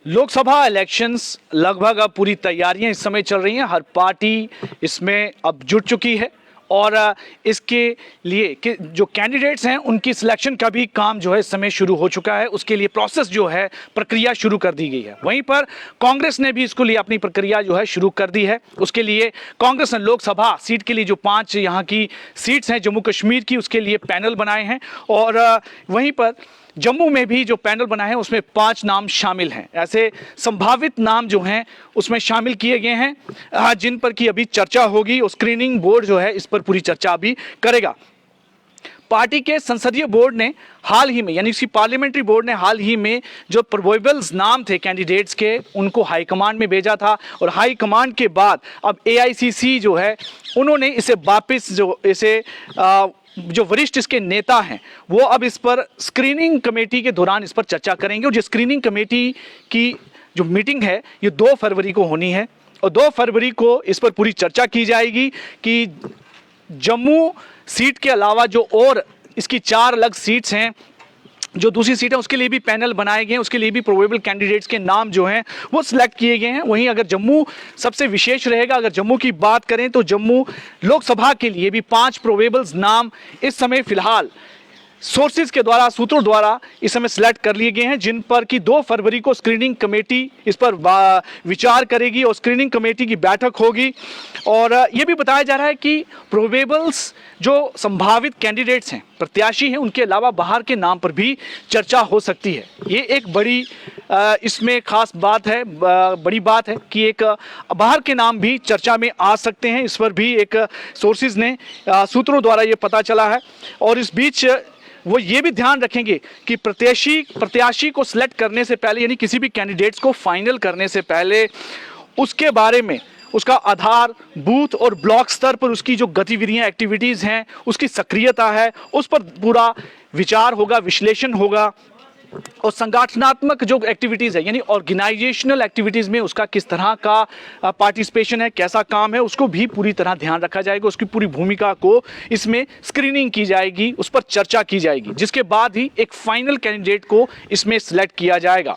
Lok Sabha elections लगभग अब पूरी तैयारियां इस समय चल रही हैं। हर पार्टी इसमें अब जुट चुकी है और इसके लिए जो कैंडिडेट्स हैं उनकी सिलेक्शन का भी काम जो है इस समय शुरू हो चुका है। उसके लिए प्रोसेस जो है, प्रक्रिया शुरू कर दी गई है। वहीं पर कांग्रेस ने भी इसको लिए अपनी प्रक्रिया जो है शुरू कर दी है। उसके लिए कांग्रेस ने लोकसभा सीट के लिए जो 5 यहाँ की सीट्स हैं जम्मू कश्मीर की, उसके लिए पैनल बनाए हैं और वहीं पर जम्मू में भी जो पैनल बना है उसमें 5 नाम शामिल हैं। ऐसे संभावित नाम जो हैं उसमें शामिल किए गए हैं जिन पर की अभी चर्चा होगी और स्क्रीनिंग बोर्ड जो है इस पर पूरी चर्चा अभी करेगा। पार्टी के संसदीय बोर्ड ने हाल ही में, यानी इसकी पार्लियामेंट्री बोर्ड ने हाल ही में जो प्रोबेबल्स नाम थे कैंडिडेट्स के, उनको हाईकमांड में भेजा था और हाईकमांड के बाद अब एआईसीसी जो है उन्होंने इसे वापस जो वरिष्ठ इसके नेता हैं वो अब इस पर स्क्रीनिंग कमेटी के दौरान इस पर चर्चा करेंगे। और जो स्क्रीनिंग कमेटी की जो मीटिंग है ये 2 फरवरी को होनी है और 2 फरवरी को इस पर पूरी चर्चा की जाएगी कि जम्मू सीट के अलावा जो और इसकी 4 अलग सीट्स हैं, जो दूसरी सीट है उसके लिए भी पैनल बनाए गए हैं, उसके लिए भी प्रोबेबल कैंडिडेट्स के नाम जो हैं वो सिलेक्ट किए गए हैं। वहीं अगर जम्मू सबसे विशेष रहेगा, अगर जम्मू की बात करें तो जम्मू लोकसभा के लिए भी 5 प्रोबेबल्स नाम इस समय फिलहाल सोर्सेज के द्वारा, सूत्रों द्वारा इस समय सिलेक्ट कर लिए गए हैं, जिन पर कि 2 फरवरी को स्क्रीनिंग कमेटी इस पर विचार करेगी और स्क्रीनिंग कमेटी की बैठक होगी। और ये भी बताया जा रहा है कि प्रोबेबल्स जो संभावित कैंडिडेट्स हैं, प्रत्याशी हैं, उनके अलावा बाहर के नाम पर भी चर्चा हो सकती है। ये एक बड़ी इसमें खास बात है, बड़ी बात है कि एक बाहर के नाम भी चर्चा में आ सकते हैं। इस पर भी एक सोर्सेज ने, सूत्रों द्वारा ये पता चला है। और इस बीच वो ये भी ध्यान रखेंगे कि प्रत्याशी को सिलेक्ट करने से पहले, यानी किसी भी कैंडिडेट्स को फाइनल करने से पहले, उसके बारे में, उसका आधार, बूथ और ब्लॉक स्तर पर उसकी जो गतिविधियां, एक्टिविटीज़ हैं, उसकी सक्रियता है, उस पर पूरा विचार होगा, विश्लेषण होगा। और संगठनात्मक जो एक्टिविटीज़ है, यानी ऑर्गेनाइजेशनल एक्टिविटीज़ में उसका किस तरह का पार्टिसिपेशन है, कैसा काम है, उसको भी पूरी तरह ध्यान रखा जाएगा। उसकी पूरी भूमिका को इसमें स्क्रीनिंग की जाएगी, उस पर चर्चा की जाएगी, जिसके बाद ही एक फाइनल कैंडिडेट को इसमें सिलेक्ट किया जाएगा।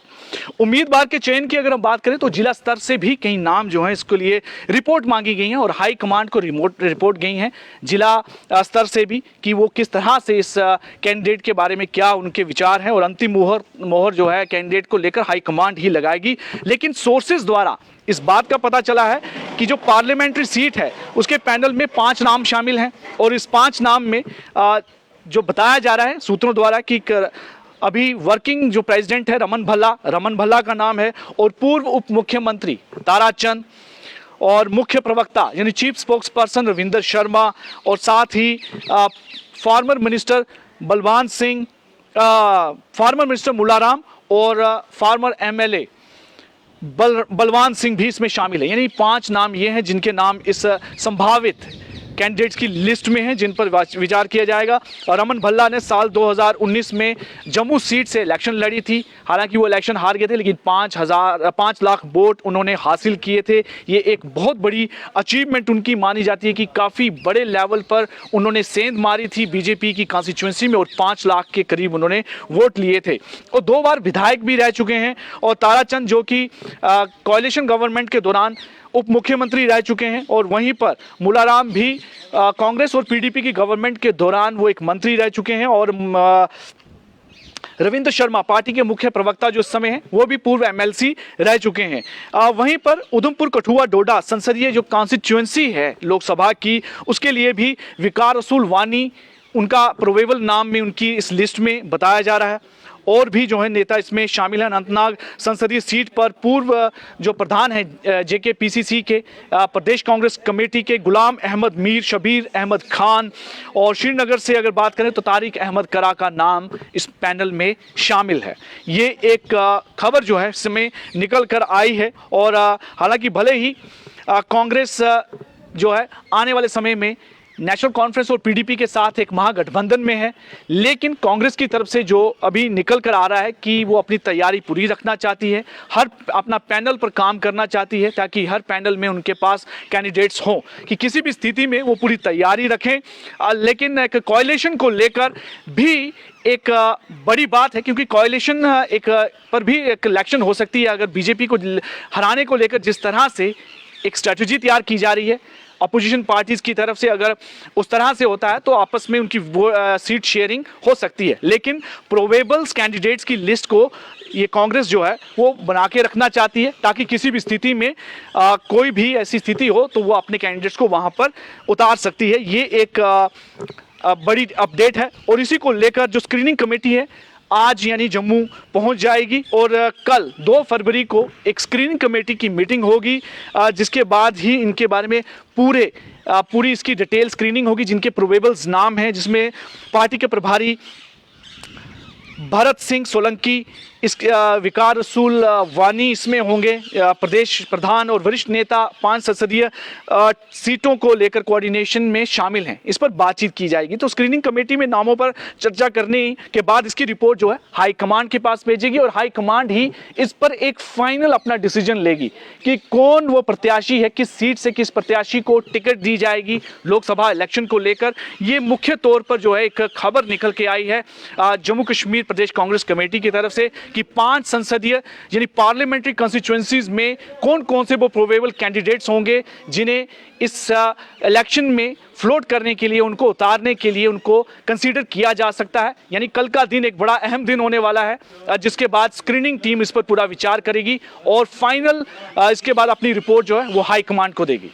उम्मीदवार के चयन की अगर हम बात करें तो जिला स्तर से भी कई नाम जो हैं इसके लिए रिपोर्ट मांगी गई हैं और हाई कमांड को रिपोर्ट गई हैं जिला स्तर से भी कि वो किस तरह से इस कैंडिडेट के बारे में क्या उनके विचार हैं। और अंतिम मोहर जो है कैंडिडेट को लेकर हाई कमांड ही लगाएगी। लेकिन सोर्सेज द्वारा इस बात का पता चला है कि जो पार्लियामेंट्री सीट है उसके पैनल में 5 नाम शामिल हैं और इस 5 नाम में जो बताया जा रहा है सूत्रों द्वारा कि अभी वर्किंग जो प्रेसिडेंट है रमन भल्ला का नाम है और पूर्व उप मुख्यमंत्री ताराचंद और मुख्य प्रवक्ता यानी chief spokes person Ravinder Sharma और साथ ही former minister Balwan Singh, farmer minister Mularam और फार्मर एमएलए बलवान सिंह भी इसमें शामिल है। यानी 5 नाम ये हैं जिनके नाम इस संभावित कैंडिडेट्स की लिस्ट में हैं जिन पर विचार किया जाएगा। और रमन भल्ला ने साल 2019 में जम्मू सीट से इलेक्शन लड़ी थी। हालांकि वो इलेक्शन हार गए थे, लेकिन 5 लाख वोट उन्होंने हासिल किए थे। ये एक बहुत बड़ी अचीवमेंट उनकी मानी जाती है कि काफ़ी बड़े लेवल पर उन्होंने सेंध मारी थी बीजेपी की कॉन्स्टिट्यूंसी में और 5 लाख के करीब उन्होंने वोट लिए थे और 2 बार विधायक भी रह चुके हैं। और ताराचंद जो कि कोalition गवर्नमेंट के दौरान उप मुख्यमंत्री रह चुके हैं और वहीं पर मुलाराम भी कांग्रेस और पीडीपी की गवर्नमेंट के दौरान वो एक मंत्री रह चुके हैं। और रविंद्र शर्मा पार्टी के मुख्य प्रवक्ता जो इस समय हैं वो भी पूर्व एमएलसी रह चुके हैं। वहीं पर उधमपुर कठुआ डोडा संसदीय जो कॉन्स्टिट्यूंसी है लोकसभा की, उसके लिए भी विकार रसूल वानी उनका प्रोबेबल नाम में उनकी इस लिस्ट में बताया जा रहा है। और भी जो है नेता इसमें शामिल हैं। अनंतनाग संसदीय सीट पर पूर्व जो प्रधान हैं जेकेपीसीसी के प्रदेश कांग्रेस कमेटी के गुलाम अहमद मीर, शबीर अहमद खान और श्रीनगर से अगर बात करें तो तारिक अहमद करा का नाम इस पैनल में शामिल है। ये एक खबर जो है इसमें निकल कर आई है। और हालांकि भले ही कांग्रेस जो है आने वाले समय में नेशनल कॉन्फ्रेंस और पीडीपी के साथ एक महागठबंधन में है, लेकिन कांग्रेस की तरफ से जो अभी निकल कर आ रहा है कि वो अपनी तैयारी पूरी रखना चाहती है, हर अपना पैनल पर काम करना चाहती है ताकि हर पैनल में उनके पास कैंडिडेट्स हों कि किसी भी स्थिति में वो पूरी तैयारी रखें। लेकिन एक कोalition को लेकर भी एक बड़ी बात है, क्योंकि कोalition पर भी एक इलेक्शन हो सकती है अगर बीजेपी को हराने को लेकर जिस तरह से एक स्ट्रेटजी तैयार की जा रही है अपोजिशन पार्टीज की तरफ से, अगर उस तरह से होता है तो आपस में उनकी वो सीट शेयरिंग हो सकती है। लेकिन प्रोबेबल्स कैंडिडेट्स की लिस्ट को ये कांग्रेस जो है वो बना के रखना चाहती है, ताकि किसी भी स्थिति में कोई भी ऐसी स्थिति हो तो वो अपने कैंडिडेट्स को वहां पर उतार सकती है। ये एक बड़ी अपडेट है। और इसी को लेकर जो स्क्रीनिंग कमेटी है आज यानी जम्मू पहुंच जाएगी और कल 2 फरवरी को एक स्क्रीनिंग कमेटी की मीटिंग होगी, जिसके बाद ही इनके बारे में पूरी इसकी डिटेल स्क्रीनिंग होगी, जिनके प्रोबेबल्स नाम हैं, जिसमें पार्टी के प्रभारी भरत सिंह सोलंकी, इस विकार रसूल वानी इसमें होंगे, प्रदेश प्रधान और वरिष्ठ नेता 5 संसदीय सीटों को लेकर कोऑर्डिनेशन में शामिल हैं। इस पर बातचीत की जाएगी। तो स्क्रीनिंग कमेटी में नामों पर चर्चा करने के बाद इसकी रिपोर्ट जो है हाई कमांड के पास भेजेगी और हाई कमांड ही इस पर एक फाइनल अपना डिसीजन लेगी कि कौन वो प्रत्याशी है, किस सीट से किस प्रत्याशी को टिकट दी जाएगी लोकसभा इलेक्शन को लेकर। ये मुख्य तौर पर जो है एक खबर निकल के आई है जम्मू कश्मीर प्रदेश कांग्रेस कमेटी की तरफ से कि 5 संसदीय यानी पार्लियामेंट्री कॉन्स्टिट्यूएंसीज में कौन कौन से वो प्रोबेबल कैंडिडेट्स होंगे जिन्हें इस इलेक्शन में फ्लोट करने के लिए, उनको उतारने के लिए उनको कंसीडर किया जा सकता है। यानी कल का दिन एक बड़ा अहम दिन होने वाला है, जिसके बाद स्क्रीनिंग टीम इस पर पूरा विचार करेगी और फाइनल इसके बाद अपनी रिपोर्ट जो है वो हाई कमांड को देगी।